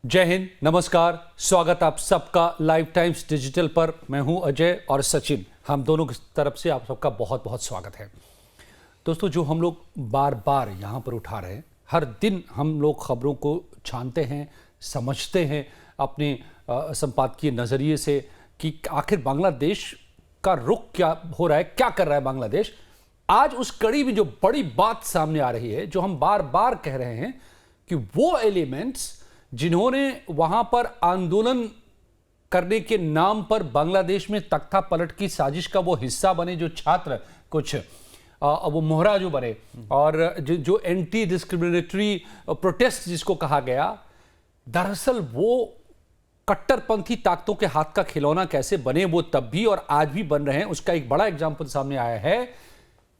जय हिंद, नमस्कार, स्वागत आप सबका लाइव टाइम्स डिजिटल पर। मैं हूं अजय और सचिन, हम दोनों की तरफ से आप सबका बहुत बहुत स्वागत है। दोस्तों, जो हम लोग बार बार यहाँ पर उठा रहे हैं, हर दिन हम लोग खबरों को छानते हैं, समझते हैं अपने संपादकीय नज़रिए से कि आखिर बांग्लादेश का रुख क्या हो रहा है, क्या कर रहा है बांग्लादेश। आज उस कड़ी में जो बड़ी बात सामने आ रही है, जो हम बार बार कह रहे हैं कि वो एलिमेंट्स जिन्होंने वहां पर आंदोलन करने के नाम पर बांग्लादेश में तख्ता पलट की साजिश का वो हिस्सा बने, जो छात्र कुछ वो मोहरा जो बने, और जो एंटी डिस्क्रिमिनेटरी प्रोटेस्ट जिसको कहा गया, दरअसल वो कट्टरपंथी ताकतों के हाथ का खिलौना कैसे बने, वो तब भी और आज भी बन रहे हैं। उसका एक बड़ा एग्जाम्पल सामने आया है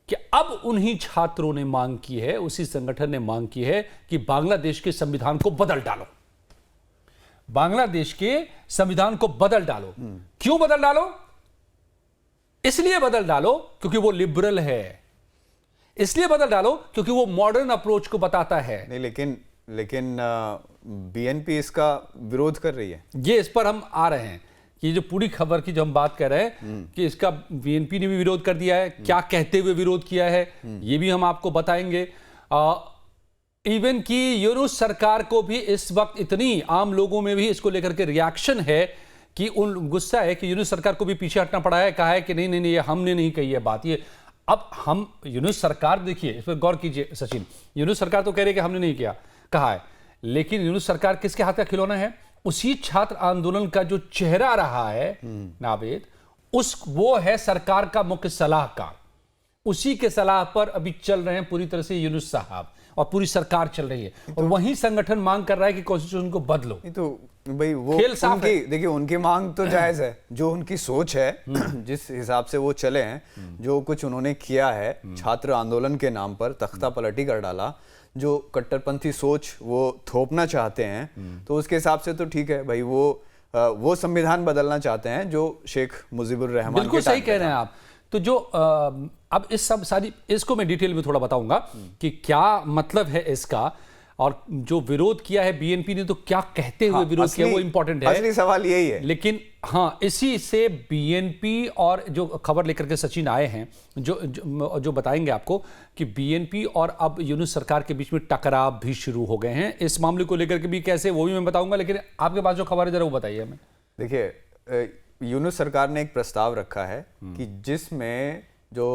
कि अब उन्हीं छात्रों ने मांग की है, उसी संगठन ने मांग की है कि बांग्लादेश के संविधान को बदल डालो, बांग्लादेश के संविधान को बदल डालो। क्यों बदल डालो? इसलिए बदल डालो क्योंकि वो लिबरल है, इसलिए बदल डालो क्योंकि वो मॉडर्न अप्रोच को बताता है। नहीं, लेकिन बीएनपी इसका विरोध कर रही है। ये इस पर हम आ रहे हैं कि जो पूरी खबर की जो हम बात कर रहे हैं कि इसका बीएनपी ने भी विरोध कर दिया है, क्या कहते हुए विरोध किया है ये भी हम आपको बताएंगे। इवन कि यूनुस सरकार को भी इस वक्त इतनी आम लोगों में भी इसको लेकर के रिएक्शन है कि उन गुस्सा है कि यूनुस सरकार को भी पीछे हटना पड़ा है। कहा है कि नहीं नहीं नहीं, ये हमने नहीं कही है बात। ये अब हम यूनुस सरकार, देखिए इस पर गौर कीजिए सचिन, यूनुस सरकार तो कह रही है कि हमने नहीं किया, कहा है, लेकिन यूनुस सरकार किसके हाथ का खिलौना है? उसी छात्र आंदोलन का जो चेहरा रहा है नावेद, वो है सरकार का मुख्य सलाहकार। उसी के सलाह पर अभी चल रहे हैं पूरी तरह से यूनुस साहब, और पूरी सरकार चल रही है, और वही संगठन मांग कर रहा है कि कॉन्स्टिट्यूशन को बदलो। तो भाई वो खेल साफ है। देखिए, उनकी मांग तो जायज है, जो उनकी सोच है, जिस हिसाब से वो चले हैं, जो कुछ उन्होंने किया है, छात्र आंदोलन के नाम पर तख्ता पलटी कर डाला, जो कट्टरपंथी सोच वो थोपना चाहते हैं, तो उसके हिसाब से तो ठीक है भाई। वो संविधान बदलना चाहते हैं जो शेख मुजीबुर रहमान, बिल्कुल सही कह रहे हैं आप। तो जो अब इस सब सारी इसको मैं डिटेल में थोड़ा बताऊंगा कि क्या मतलब है इसका, और जो विरोध किया है बीएनपी ने तो क्या कहते हुए विरोध किया, वो इंपॉर्टेंट है। असली सवाल यही है। लेकिन हाँ, इसी से बीएनपी और जो खबर लेकर के सचिन आए हैं, जो बताएंगे आपको कि बीएनपी और अब यूनुस सरकार के बीच में टकराव भी शुरू हो गए हैं। इस मामले को लेकर के भी कैसे, वो भी मैं बताऊंगा, लेकिन आपके पास जो खबर है जरा वो बताइए हमें। देखिए, यूनुस सरकार ने एक प्रस्ताव रखा है कि जिसमें जो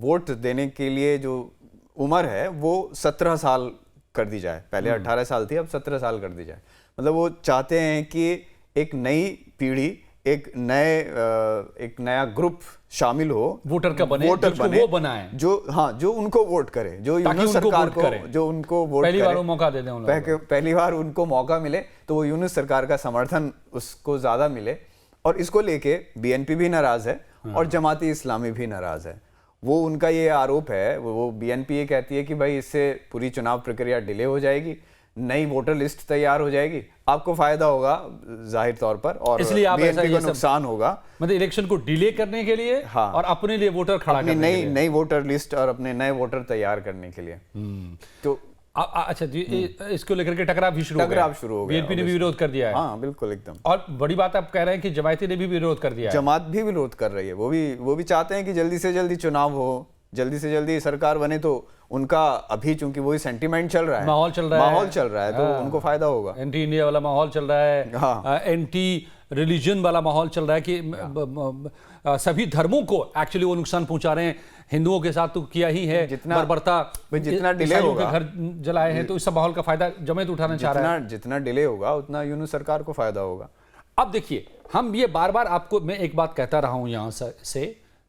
वोट देने के लिए जो उम्र है वो 17 साल कर दी जाए। पहले 18 साल थी, अब 17 साल कर दी जाए। मतलब वो चाहते हैं कि एक नई पीढ़ी, एक नया ग्रुप शामिल हो, वोटर का बने, वोटर बने, वो बनाए, जो उनको वोट करे, जो यूनुस सरकार को, जो उनको वोट पहली बार मौका दे दें, पहली बार उनको मौका मिले, तो वो यूनुस सरकार का समर्थन उसको ज्यादा मिले। और इसको लेके बीएनपी भी नाराज है और जमाती इस्लामी भी नाराज है। वो उनका ये आरोप है, वो बीएनपी ये कहती है कि भाई इससे पूरी चुनाव प्रक्रिया डिले हो जाएगी, नई वोटर लिस्ट तैयार हो जाएगी, आपको फायदा होगा जाहिर तौर पर, और इसलिए आप बीएनपी को नुकसान होगा। मतलब इलेक्शन को डिले करने के लिए, हाँ, और अपने लिए वोटर खड़ा करने के लिए, नई वोटर लिस्ट और अपने नए वोटर तैयार करने के लिए। तो अच्छा जी, इसको लेकर के टकराव भी शुरू हो गया। बीएनपी ने भी विरोध कर दिया है। हाँ बिल्कुल, एकदम। और बड़ी बात आप कह रहे हैं कि जमाती ने भी विरोध कर दिया है। जमात भी विरोध कर रही है। वो भी चाहते हैं कि जल्दी से जल्दी चुनाव हो, जल्दी से जल्दी सरकार बने। तो उनका अभी चूंकि वही सेंटीमेंट चल रहा है, माहौल चल रहा है, तो उनको फायदा होगा। एंटी इंडिया वाला माहौल चल रहा है, एंटी रिलीजन वाला माहौल चल रहा है कि सभी धर्मों को एक्चुअली वो नुकसान पहुंचा रहे हैं। हिंदुओं के साथ तो किया ही है, बर्बरता, जितना डिले होगा, घर जलाए हैं, तो इस सब माहौल का फायदा जमात उठाना चाह रहा है। जितना डिले होगा उतना यूनुस सरकार को फायदा होगा। अब देखिए, हम ये बार बार आपको, मैं एक बात कहता रहा हूं यहां से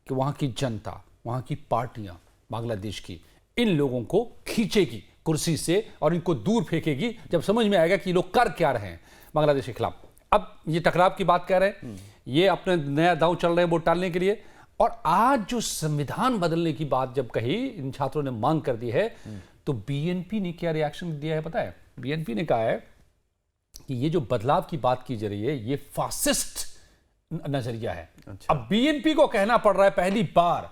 कि वहां की जनता, वहां की पार्टियां, बांग्लादेश की, इन लोगों को खींचेगी कुर्सी से और इनको दूर फेंकेगी जब समझ में आएगा कि लोग कर क्या रहे हैं बांग्लादेश के खिलाफ। अब ये टकराव की बात कह रहे हैं, ये अपने नया दांव चल रहे हैं वोट डालने के लिए। और आज जो संविधान बदलने की बात जब कही, इन छात्रों ने मांग कर दी है, तो बीएनपी ने क्या रिएक्शन दिया है पता है? बीएनपी ने कहा है कि ये जो बदलाव की बात की जा रही है, ये फासिस्ट नजरिया है। अब बीएनपी को कहना पड़ रहा है पहली बार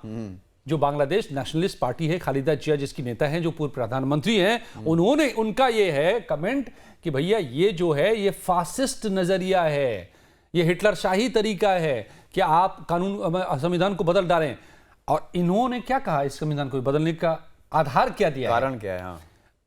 जो बांग्लादेश नेशनलिस्ट पार्टी है, खालिदा जिया जिसकी नेता हैं, जो पूर्व प्रधानमंत्री हैं, उन्होंने उनका ये है कमेंट कि भैया ये जो है ये फासिस्ट नजरिया है, ये हिटलर शाही तरीका है कि आप कानून संविधान को बदल डालें। और इन्होंने क्या कहा, इस संविधान को बदलने का आधार क्या दिया, कारण क्या है? हाँ,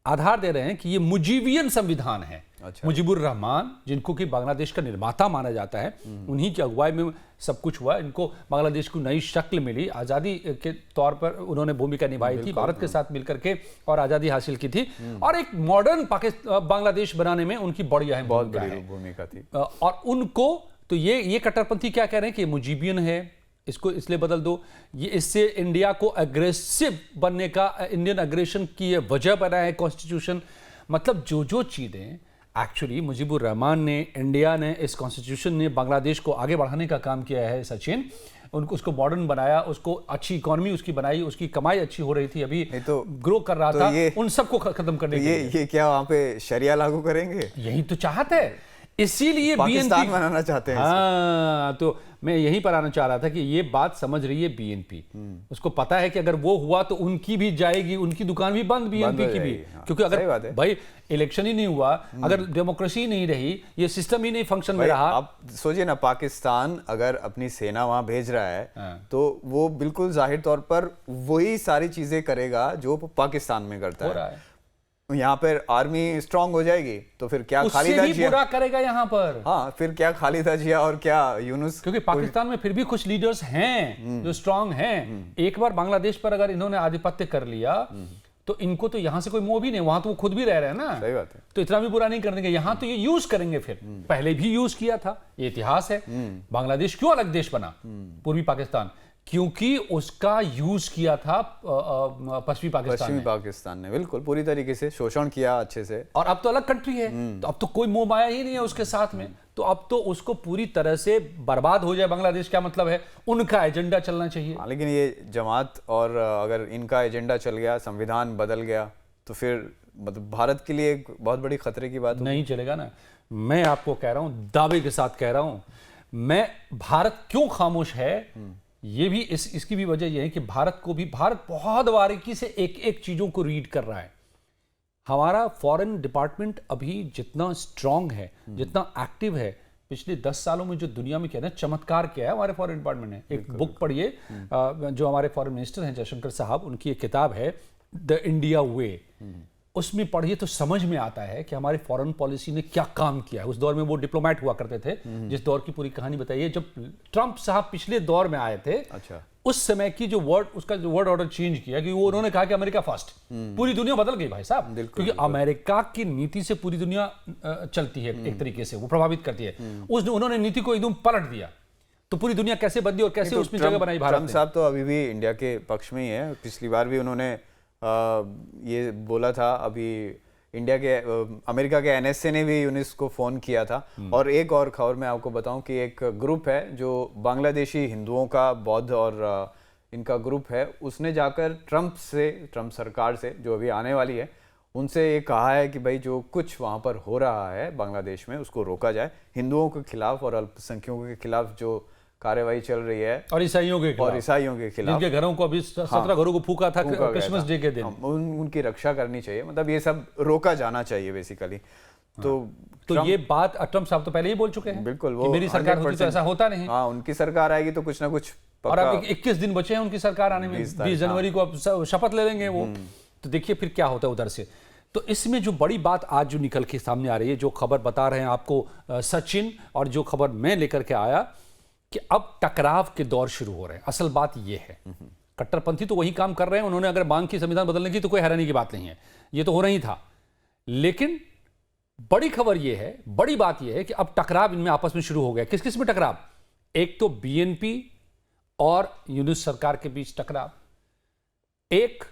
आधार दे रहे हैं कि ये मुजीबियन संविधान है। अच्छा। मुजीबुर रहमान, जिनको कि बांग्लादेश का निर्माता माना जाता है, उन्हीं की अगुवाई में सब कुछ हुआ। इनको बांग्लादेश को नई शक्ल मिली, आज़ादी के तौर पर उन्होंने भूमिका निभाई थी, भारत के साथ मिलकर के, और आज़ादी हासिल की थी। और एक मॉडर्न बांग्लादेश बनाने में उनकी बड़ी अहम बहुत बड़ी भूमिका थी। और उनको तो ये कट्टरपंथी क्या कह रहे हैं कि मुजीबियन है, इसको इसलिए बदल दो, ये इससे इंडिया को अग्रेसिव बनने का, इंडियन अग्रेशन की ये वजह बना है कॉन्स्टिट्यूशन। मतलब जो चीज़ें एक्चुअली मुजीबुर रहमान ने, इंडिया ने, इस कॉन्स्टिट्यूशन ने बांग्लादेश को आगे बढ़ाने का काम किया है सचिन। उनको उसको मॉडर्न बनाया, उसको अच्छी इकोनॉमी उसकी बनाई, उसकी कमाई अच्छी हो रही थी, अभी तो ग्रो कर रहा था, उन सबको खत्म करने के लिए। ये क्या वहाँ पे शरिया लागू करेंगे? यही तो चाहत है, इसीलिए पाकिस्तान बनाना चाहते हैं। हाँ, तो मैं यहीं पर आना चाह रहा था कि ये बात समझ रही है बीएनपी। उसको पता है कि अगर वो हुआ तो उनकी भी जाएगी, उनकी दुकान भी बंद, बीएनपी की भी। हाँ, क्योंकि अगर भाई इलेक्शन ही नहीं हुआ, अगर डेमोक्रेसी नहीं रही, ये सिस्टम ही नहीं फंक्शन में रहा। आप सोचिए ना, पाकिस्तान अगर अपनी सेना वहां भेज रहा है तो वो बिल्कुल जाहिर तौर पर वही सारी चीजें करेगा जो पाकिस्तान में करता है। यहाँ पर आर्मी स्ट्रांग हो जाएगी तो फिर क्या खालिदा जिया पूरा करेगा यहाँ पर? हाँ, फिर क्या खालिदा जिया और क्या यूनुस? क्योंकि पाकिस्तान में फिर भी कुछ लीडर्स हैं जो स्ट्रांग हैं। एक बार बांग्लादेश पर अगर इन्होंने आधिपत्य कर लिया तो इनको तो यहाँ से कोई मोह भी नहीं, वहां तो वो खुद भी रह रहे हैं ना। सही बात है। तो इतना भी बुरा नहीं कर देंगे, यहाँ तो ये यूज करेंगे। फिर पहले भी यूज किया था, ये इतिहास है। बांग्लादेश क्यों अलग देश बना, पूर्वी पाकिस्तान? क्योंकि उसका यूज किया था पश्चिमी पाकिस्तान ने बिल्कुल पूरी तरीके से शोषण किया अच्छे से। और अब तो अलग कंट्री है, तो अब तो कोई मोह माया ही नहीं है उसके साथ में। तो अब तो उसको पूरी तरह से बर्बाद हो जाए बांग्लादेश, क्या मतलब है? उनका एजेंडा चलना चाहिए। लेकिन ये जमात और अगर इनका एजेंडा चल गया, संविधान बदल गया, तो फिर मतलब भारत के लिए एक बहुत बड़ी खतरे की बात नहीं चलेगा ना। मैं आपको कह रहा हूं, दावे के साथ कह रहा हूं, मैं भारत क्यों खामोश है, ये भी इसकी भी वजह यह है कि भारत बहुत बारीकी से एक एक चीजों को रीड कर रहा है। हमारा फॉरेन डिपार्टमेंट अभी जितना स्ट्रांग है, जितना एक्टिव है, पिछले 10 सालों में जो दुनिया में क्या है ना, चमत्कार किया है हमारे फॉरेन डिपार्टमेंट ने। एक बुक पढ़िए, जो हमारे फॉरेन मिनिस्टर हैं जयशंकर साहब, उनकी एक किताब है द इंडिया वे। उसमें पढ़िए तो समझ में आता है कि हमारी फॉरेन पॉलिसी ने क्या काम किया है। उस दौर में वो डिप्लोमेट हुआ करते थे, जिस दौर की पूरी कहानी बताइए। जब ट्रंप साहब पिछले दौर में आए थे, अच्छा, उस समय की उसका जो वर्ड ऑर्डर चेंज किया कि वो उन्होंने कहा कि अमेरिका फर्स्ट। पूरी दुनिया बदल गई भाई साहब, क्योंकि अमेरिका की नीति से पूरी दुनिया चलती है, एक तरीके से वो प्रभावित करती है। उन्होंने नीति को एकदम पलट दिया, तो पूरी दुनिया कैसे बदली और कैसे उसमें जगह बनाई भारत ने। ट्रंप साहब तो अभी भी इंडिया के पक्ष में ही है। पिछली बार भी उन्होंने ये बोला था। अभी अमेरिका के एनएसए ने भी यूनिस को फोन किया था। और एक और खबर मैं आपको बताऊं कि एक ग्रुप है जो बांग्लादेशी हिंदुओं का, बौद्ध और इनका ग्रुप है, उसने जाकर ट्रंप सरकार से, जो अभी आने वाली है, उनसे ये कहा है कि भाई जो कुछ वहाँ पर हो रहा है बांग्लादेश में उसको रोका जाए। हिंदुओं के खिलाफ और अल्पसंख्यकों के खिलाफ जो कार्यवाही चल रही है, और ईसाइयों के खिलाफ, जिनके घरों को अभी 17 घरों को फूका था क्रिसमस डे के दिन, उनकी रक्षा करनी चाहिए। मतलब ये सब रोका जाना चाहिए बेसिकली। तो ये बात ट्रंप साहब तो पहले ही बोल चुके हैं। बिल्कुल, वो मेरी सरकार होती तो ऐसा होता नहीं। हाँ, उनकी सरकार आएगी तो कुछ ना कुछ। और अब 21 दिन बचे हैं उनकी सरकार आने में, 20 जनवरी को अब शपथ ले लेंगे वो। तो देखिए फिर क्या होता है उधर से। तो इसमें जो बड़ी बात आज जो निकल के सामने आ रही है, जो खबर बता रहे हैं आपको सचिन, और जो खबर मैं लेकर के आया कि अब टकराव के दौर शुरू हो रहे हैं। असल बात यह है, कट्टरपंथी तो वही काम कर रहे हैं। उन्होंने अगर मांग की संविधान बदलने की तो कोई हैरानी की बात नहीं है, ये तो होना ही था। लेकिन बड़ी खबर यह है, बड़ी बात यह है कि अब टकराव इनमें आपस में शुरू हो गया। किस किस में टकराव? एक तो बीएनपी और यूनुस सरकार के बीच टकराव, एक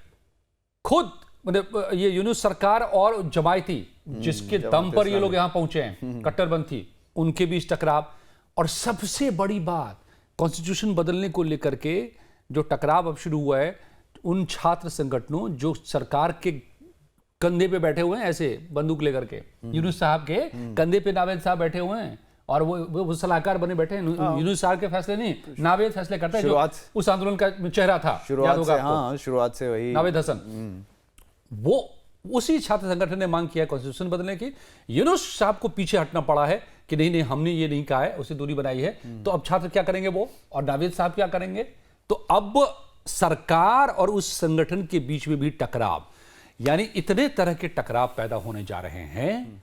खुद मतलब ये यूनुस सरकार और जमायती, जिसके दम पर ये लोग यहां पहुंचे हैं, कट्टरपंथी, उनके बीच टकराव। और सबसे बड़ी बात, कॉन्स्टिट्यूशन बदलने को लेकर के जो टकराव अब शुरू हुआ है, उन छात्र संगठनों जो सरकार के कंधे पे बैठे हुए हैं, ऐसे बंदूक लेकर के, यूनुस साहब के कंधे पे नावेद साहब बैठे हुए हैं, और वो सलाहकार बने बैठे हैं। यूनुस साहब के फैसले नहीं, नावेद फैसले करता है, शुरुआत जो उस आंदोलन का चेहरा था, याद होगा आपको? शुरुआत से वही नावेद हसन। वो उसी छात्र संगठन ने मांग किया कॉन्स्टिट्यूशन बदलने की। यूनुस साहब को पीछे हटना पड़ा है कि नहीं हमने ये नहीं कहा है, उसे दूरी बनाई है। तो अब छात्र क्या करेंगे वो, और नावेद साहब क्या करेंगे? तो अब सरकार और उस संगठन के बीच में भी टकराव, यानी इतने तरह के टकराव पैदा होने जा रहे हैं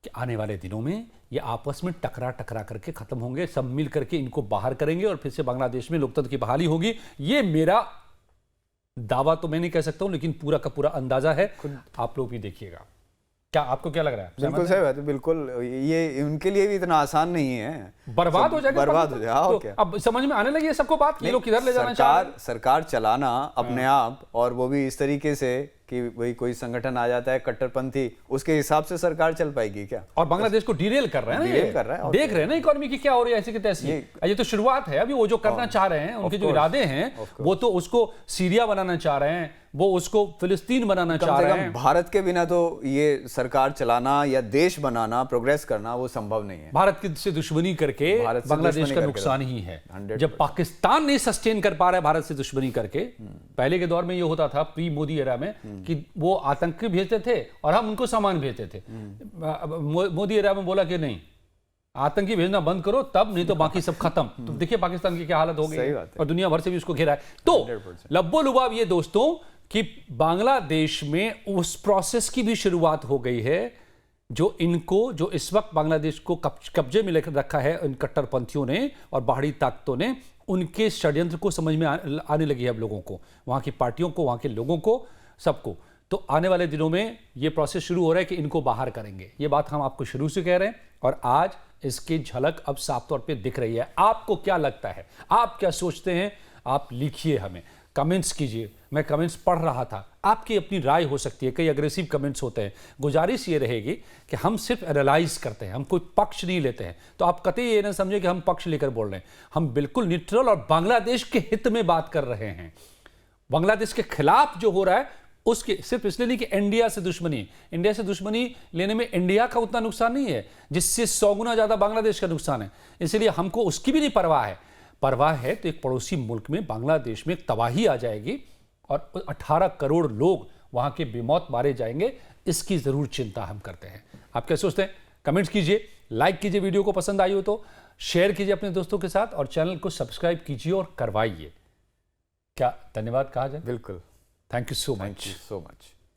कि आने वाले दिनों में ये आपस में टकरा करके खत्म होंगे। सब मिल करके इनको बाहर करेंगे और फिर से बांग्लादेश में लोकतंत्र की बहाली होगी। ये मेरा दावा तो मैं नहीं कह सकता हूं, लेकिन पूरा का पूरा अंदाजा है। आप लोग भी देखिएगा। क्या आपको क्या लग रहा है? बिल्कुल सही बात है, बिल्कुल। ये उनके लिए भी इतना आसान नहीं है, बर्बाद हो जाएगा, बर्बाद हो जाएगा। तो क्या अब समझ में आने लगी है सबको बात, ये लोग किधर ले जाना चाह रहे हैं। सरकार चलाना अपने आप, और वो भी इस तरीके से कि वही कोई संगठन आ जाता है कट्टरपंथी, उसके हिसाब से सरकार चल पाएगी क्या? और बांग्लादेश को डिरेल कर रहे हैं ना, डिरेल कर रहा है। देख रहे हैं ना इकोनॉमी की क्या हो रही है ऐसी की तैसी। ये तो शुरुआत है, अभी वो जो करना चाह रहे हैं, उनके जो इरादे हैं, वो तो उसको सीरिया बनाना चाह रहे हैं, वो उसको फिलिस्तीन बनाना चाह रहे हैं। भारत के बिना तो ये सरकार चलाना या देश बनाना, प्रोग्रेस करना वो संभव नहीं है। भारत से दुश्मनी करके बांग्लादेश का नुकसान ही है। जब पाकिस्तान नहीं सस्टेन कर पा रहा है भारत से दुश्मनी करके, पहले के दौर में ये होता था प्री मोदी एरा में कि वो आतंकी भेजते थे और हम उनको सामान भेजते थे। मोदी एरा में बोला कि नहीं, आतंकी भेजना बंद करो, तब नहीं तो बाकी सब खत्म। तो देखिए पाकिस्तान की क्या हालत हो गई और दुनिया भर से भी उसको घेरा है। तो लब्बो लुबाब ये दोस्तों कि बांग्लादेश में उस प्रोसेस की भी शुरुआत हो गई है जो इस वक्त बांग्लादेश को कब्जे में लेकर रखा है इन कट्टरपंथियों ने और बाहरी ताकतों ने। उनके षड्यंत्र को समझ में आने लगी है अब लोगों को, वहां की पार्टियों को, वहां के लोगों को, सबको। तो आने वाले दिनों में ये प्रोसेस शुरू हो रहा है कि इनको बाहर करेंगे। ये बात हम आपको शुरू से कह रहे हैं और आज इसकी झलक अब साफ तौर पे दिख रही है। आपको क्या लगता है, आप क्या सोचते हैं? आप लिखिए, हमें कमेंट्स कीजिए। मैं कमेंट्स पढ़ रहा था, आपकी अपनी राय हो सकती है, कई अग्रेसिव कमेंट्स होते हैं। गुजारिश ये रहेगी कि हम सिर्फ एनालाइज करते हैं, हम कोई पक्ष नहीं लेते हैं। तो आप कतई ये ना समझे कि हम पक्ष लेकर बोल रहे हैं। हम बिल्कुल न्यूट्रल और बांग्लादेश के हित में बात कर रहे हैं। बांग्लादेश के खिलाफ जो हो रहा है उसके सिर्फ इसलिए नहीं कि इंडिया से दुश्मनी लेने में इंडिया का उतना नुकसान नहीं है, जिससे 100 गुना ज्यादा बांग्लादेश का नुकसान है। इसलिए हमको उसकी भी नहीं परवाह है। परवाह है तो एक पड़ोसी मुल्क में, बांग्लादेश में तबाही आ जाएगी और 18 करोड़ लोग वहां के बेमौत मारे जाएंगे। इसकी जरूर चिंता हम करते हैं। आप क्या सोचते हैं? कमेंट्स कीजिए, लाइक कीजिए, वीडियो को पसंद आई हो तो शेयर कीजिए अपने दोस्तों के साथ और चैनल को सब्सक्राइब कीजिए और करवाइए। क्या धन्यवाद कहा जाए? बिल्कुल। Thank you so much. Thank you so much.